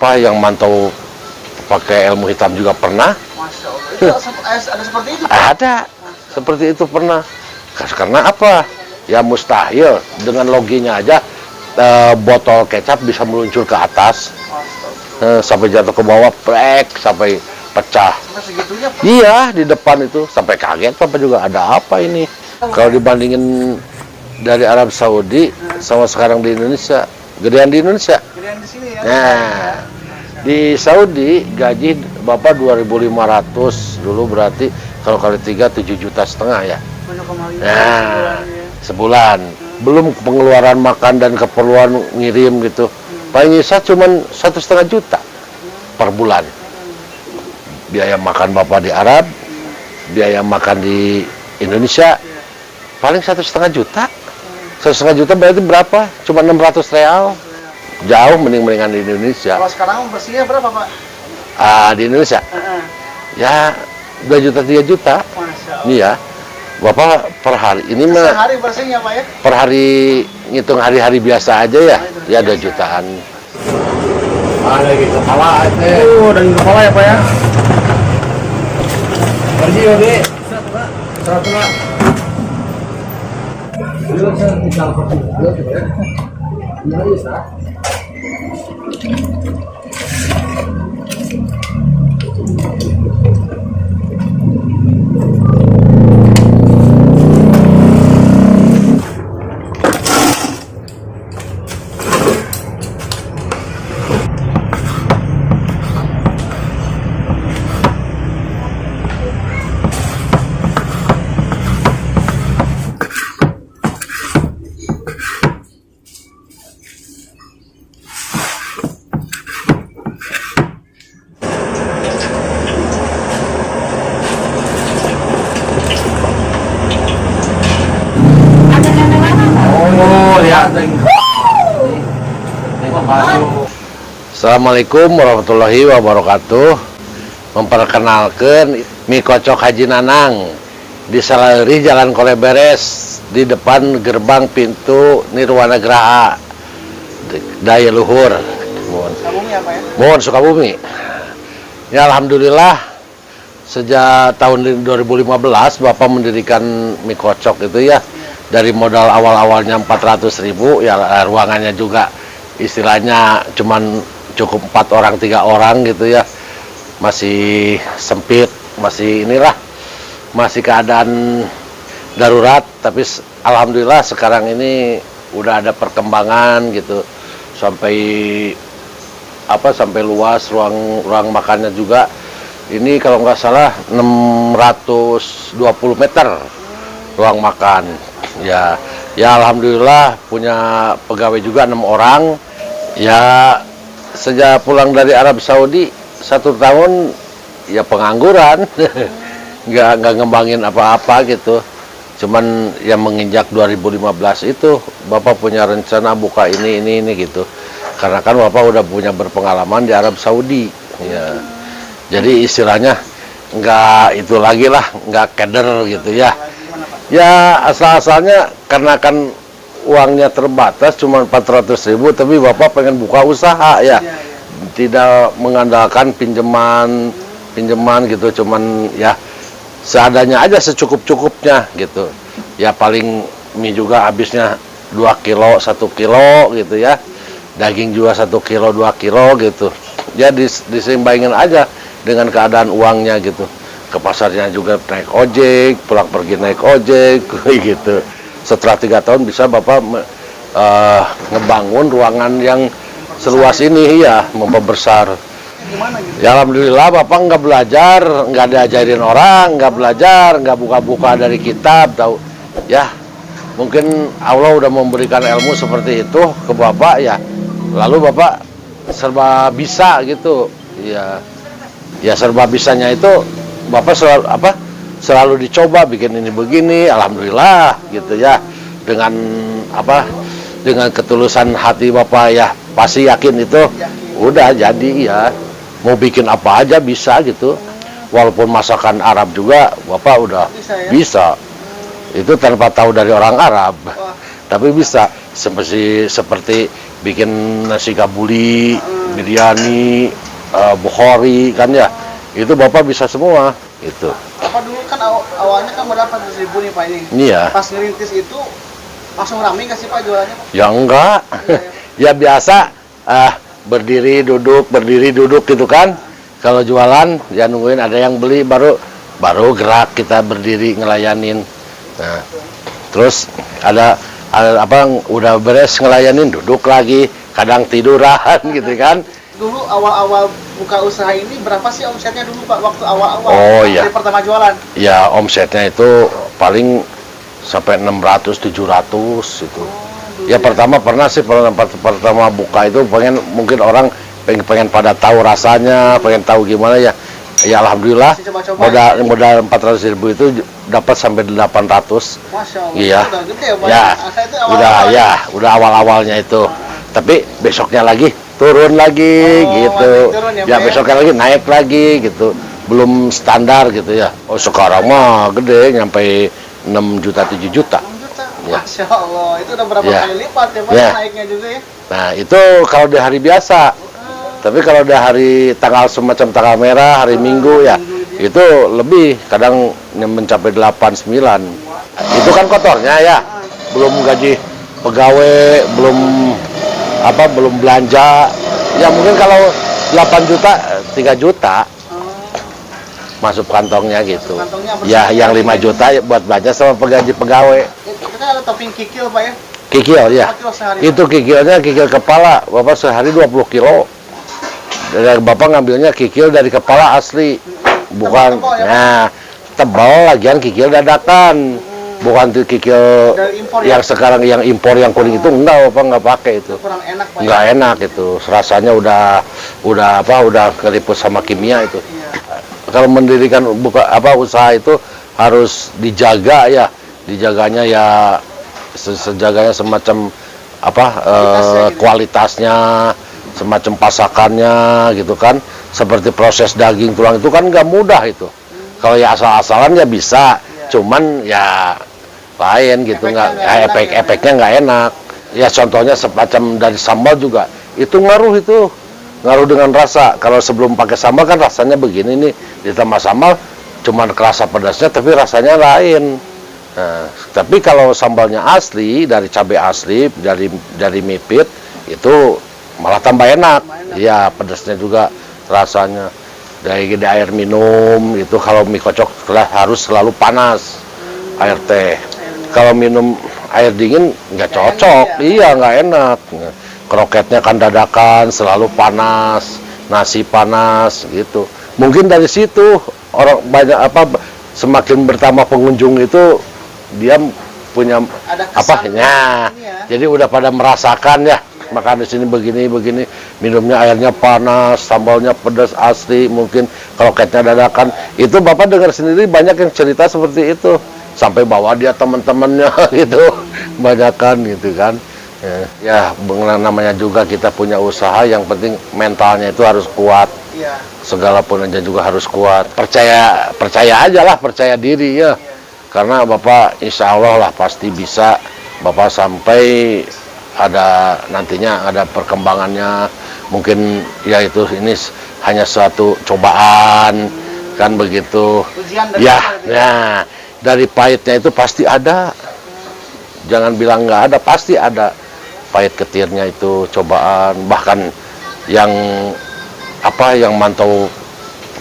Apa yang mantau pakai ilmu hitam juga pernah? Masya Allah. Itu ada seperti itu? Ada, seperti itu pernah. Karena apa? Ya mustahil dengan loginya aja botol kecap bisa meluncur ke atas sampai jatuh ke bawah, plek sampai pecah. Sampai segitunya, Pak? Iya, di depan itu sampai kaget Papa juga, ada apa ini? Kalau dibandingin dari Arab Saudi sama sekarang di Indonesia, gedean di Indonesia. Gedean di sini ya? Nah, di Saudi gaji Bapak 2.500 dulu, berarti kalau kali 3 7,5 juta ya. Nah, sebulan. Belum pengeluaran makan dan keperluan ngirim gitu. Paling nyisa cuman 1,5 juta per bulan. Biaya makan Bapak di Arab, biaya makan di Indonesia, paling 1,5 juta. 1,5 juta berarti berapa? Cuma 600 real. Jauh mendingan di Indonesia. Kalau sekarang bersihnya berapa, Pak? Di Indonesia? Ya 2 juta 3 juta. Masya Allah. Iya. Bapak per hari ini mah Sehari bersihnya, Pak ya? per hari ngitung hari-hari biasa aja ya. Ya 2 jutaan. Ada gitu kepala Dan kepala ya, Pak ya? bersih ya, Bi. Satu, Pak. Assalamualaikum warahmatullahi wabarakatuh. Memperkenalkan mie kocok Haji Nanang di Salauri Jalan Koleberes, di depan gerbang pintu Nirwana Graha Daya Luhur. Sukabumi ya, Pak ya? Mohon Sukabumi. Ya alhamdulillah sejak tahun 2015 Bapak mendirikan mie kocok itu ya. Dari modal awal-awalnya 400.000, ya ruangannya juga istilahnya cuman cukup 4 orang 3 orang gitu ya, masih sempit, masih inilah, masih keadaan darurat. Tapi alhamdulillah sekarang ini udah ada perkembangan gitu, sampai luas ruang makannya juga. Ini kalau nggak salah 620 meter ruang makan. Ya alhamdulillah punya pegawai juga 6 orang. Ya sejak pulang dari Arab Saudi 1 tahun ya pengangguran. nggak ngembangin apa-apa gitu. Cuman yang menginjak 2015 itu Bapak punya rencana buka ini gitu. Karena kan Bapak udah punya berpengalaman di Arab Saudi ya. Jadi istilahnya nggak itu lagi lah, nggak keder gitu ya. Ya asal-asalnya karena kan uangnya terbatas cuma 400.000, tapi Bapak pengen buka usaha ya. Tidak mengandalkan pinjaman gitu, cuman ya seadanya aja, secukup-cukupnya gitu. Ya paling mie juga habisnya 2 kilo 1 kilo gitu ya. Daging juga 1 kilo 2 kilo gitu. Ya diseimbangin aja dengan keadaan uangnya gitu. Ke pasarnya juga naik ojek, pulang pergi naik ojek gitu. Setelah 3 tahun bisa Bapak ngebangun ruangan yang seluas ini ya, memperbesar. Ya alhamdulillah Bapak nggak belajar, nggak diajarin orang, nggak belajar, nggak buka-buka dari kitab, tahu ya. Mungkin Allah udah memberikan ilmu seperti itu ke Bapak ya. Lalu Bapak serba bisa gitu. Ya serba bisanya itu Bapak selalu dicoba bikin ini begini, alhamdulillah gitu ya. Dengan ketulusan hati Bapak ya, pasti yakin itu udah jadi ya. Mau bikin apa aja bisa gitu. Walaupun masakan Arab juga Bapak udah bisa. Itu tanpa tahu dari orang Arab. Tapi bisa seperti bikin nasi kabuli biryani, bukhori kan ya, itu Bapak bisa semua itu. Bapak dulu kan awalnya kan modal 400.000 nih Pak ini. Iya. Pas ngerintis itu langsung rame nggak sih Pak jualannya Pak? Ya enggak, ya biasa berdiri duduk gitu kan. Kalau jualan ya nungguin ada yang beli baru gerak kita berdiri ngelayanin. Nah, terus ada apa udah beres ngelayanin duduk lagi, kadang tiduran gitu kan. Dulu awal-awal buka usaha ini berapa sih omsetnya dulu Pak waktu awal-awal? Oh iya. Dari pertama jualan? Ya omsetnya itu paling sampai 600-700 itu. Ya pertama pernah sih pertama buka itu mungkin orang pengen pada tahu rasanya, pengen tahu gimana ya. Ya alhamdulillah modal 400.000 itu dapat sampai 800. Masya Allah. Iya. Udah gede ya Pak? Ya. Itu Udah awal-awalnya itu. Tapi besoknya lagi turun lagi gitu. Turun ya, Ya Pak, besoknya lagi naik lagi gitu. Belum standar gitu ya. Oh sekarang mah gede nyampe 6 juta 7 juta. 6 juta. Ya. Masya Allah. Itu udah berapa Ya. kali lipat ya Pak Ya. naiknya juga ya? Nah itu kalau di hari biasa. Tapi kalau di hari tanggal semacam tanggal merah, hari Minggu ya, itu lebih, kadang mencapai 8-9. Itu kan kotornya ya, belum gaji pegawai, belum belanja. Ya mungkin kalau 8 juta, 3 juta masuk kantongnya gitu. Kantongnya Ya yang 5 juta ya buat belanja sama gaji pegawai. Kita ada topping kikil Pak ya? Kikil ya, Berapa kilo sehari, itu kikilnya kikil kepala, Bapak sehari 20 kilo. Dari Bapak ngambilnya kikil dari kepala asli, bukan. Tebal-tebal ya, Nah, tebal lagian kikil dadakan, bukan tuh kikil Dari impor yang ya? sekarang yang impor yang kuning itu enggak, Bapak nggak pakai itu. Kurang enak Pak Nggak enak itu, rasanya udah keriput sama kimia itu. Iya. Kalau mendirikan usaha itu harus dijaga ya, dijaganya ya sejaganya semacam kualitasnya, semacam pasakannya gitu kan, seperti proses daging tulang itu kan nggak mudah itu. Kalau ya asal-asalan ya bisa, cuman ya lain gitu, efeknya nggak enak. Ya contohnya semacam dari sambal juga itu ngaruh dengan rasa. Kalau sebelum pakai sambal kan rasanya begini nih, ditambah sambal cuman kerasa pedasnya tapi rasanya lain. Nah, tapi kalau sambalnya asli dari cabai asli, dari mipit itu malah tambah enak. Iya, pedasnya juga rasanya. Dari air minum itu kalau mie kocok harus selalu panas air teh. Kalau minum air dingin nggak cocok, iya nggak enak. Kroketnya kan dadakan, selalu panas, nasi panas gitu. Mungkin dari situ orang banyak semakin bertambah pengunjung itu dia punya jadi udah pada merasakan ya, makan di sini begini minumnya airnya panas, sambalnya pedas asli, mungkin kroketnya dadakan. Itu Bapak dengar sendiri banyak yang cerita seperti itu, sampai bawa dia teman-temannya gitu, banyakan gitu kan. Ya namanya juga kita punya usaha, yang penting mentalnya itu harus kuat. Segala pun aja juga harus kuat, percaya aja lah, percaya diri ya. Karena Bapak insya Allah lah pasti bisa, Bapak sampai nantinya ada perkembangannya. Mungkin ya ini hanya suatu cobaan kan begitu ya. Nah dari pahitnya itu pasti ada, jangan bilang nggak ada, pasti ada pahit ketirnya itu, cobaan. Bahkan yang mantau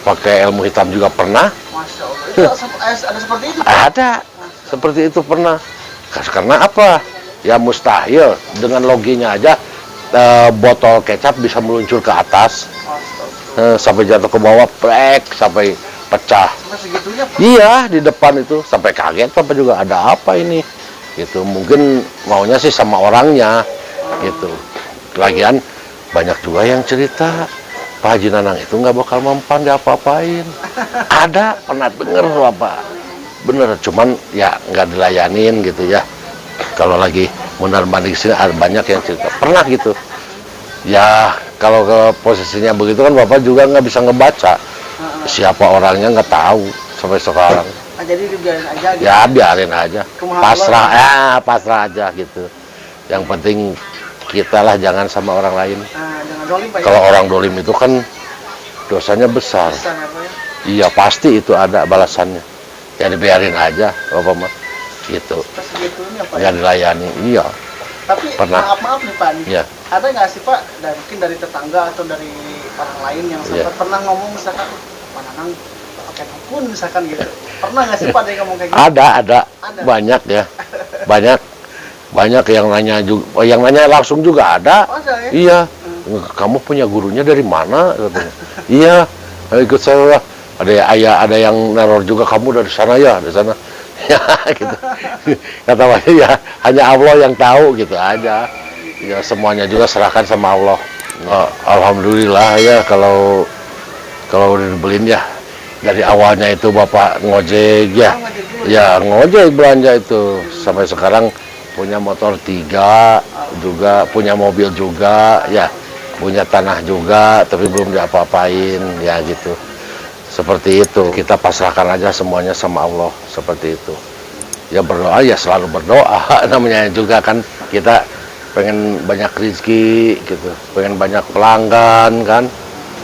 pakai ilmu hitam juga pernah. Masya Allah. Itu ada seperti itu? Ada, seperti itu pernah. Karena apa? Ya mustahil, dengan loginya aja botol kecap bisa meluncur ke atas, sampai jatuh ke bawah, sampai pecah. Sampai segitunya Pak? Iya, di depan itu sampai kaget, Bapak juga ada apa ini? Gitu. Mungkin maunya sih sama orangnya, gitu. Lagian banyak juga yang cerita Pak Haji Nanang itu nggak bakal mempan diapa-apain. Ada, pernah denger Bapak. Bener, cuman ya nggak dilayanin gitu ya. Kalau lagi mondar-mandir sini ada banyak yang cerita pernah gitu. Ya kalau ke posisinya begitu kan Bapak juga nggak bisa ngebaca siapa orangnya, nggak tahu sampai sekarang. Jadi dibiarin aja gitu? Ya biarin aja, pasrah aja gitu. Yang penting kita lah, jangan sama orang lain. Nah, jangan dolim Pak ya. Kalau orang dolim itu kan dosanya besar. Besar ya Pak ya. Iya, pasti itu ada balasannya. Ya dibiarin aja, Bapak mah. Gitu. Terus segitunya Pak Ya ya. dilayani. Iya. Tapi Pernah. maaf nih Pak, nih. Iya. Ada nggak sih Pak, mungkin dari tetangga atau dari orang lain yang Iya. sempat pernah ngomong misalkan, Pak Nanang pakai dukun misalkan gitu. Pernah nggak sih Pak dia ngomong kayak gitu? Ada. Ada. Banyak ya. Banyak yang nanya juga, yang nanya langsung juga ada. Oh, ada ya? Iya. Kamu punya gurunya dari mana? Katanya. Iya. Ikut saya. Ada yang neror juga, kamu dari sana ya, dari sana. Ya gitu. Kata saya ya, hanya Allah yang tahu gitu aja. Ya semuanya juga serahkan sama Allah. Alhamdulillah ya, kalau dibeliin ya, dari awalnya itu Bapak ngojek ya. Oh, ngojek dulu Ya ngojek belanja itu. Sampai sekarang punya motor 3 juga, punya mobil juga ya, punya tanah juga, tapi belum diapa-apain ya gitu. Seperti itu, kita pasrahkan aja semuanya sama Allah, seperti itu. Ya berdoa, ya selalu berdoa. Namanya juga kan kita pengen banyak rezeki gitu, pengen banyak pelanggan kan,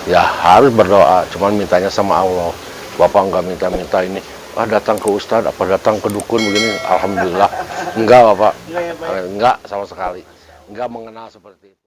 ya harus berdoa. Cuman mintanya sama Allah. Bapak nggak minta-minta ini, datang ke Ustadz, apa datang ke dukun begini. Alhamdulillah, enggak Bapak, Enggak ya Pak ya? enggak sama sekali, enggak mengenal seperti itu.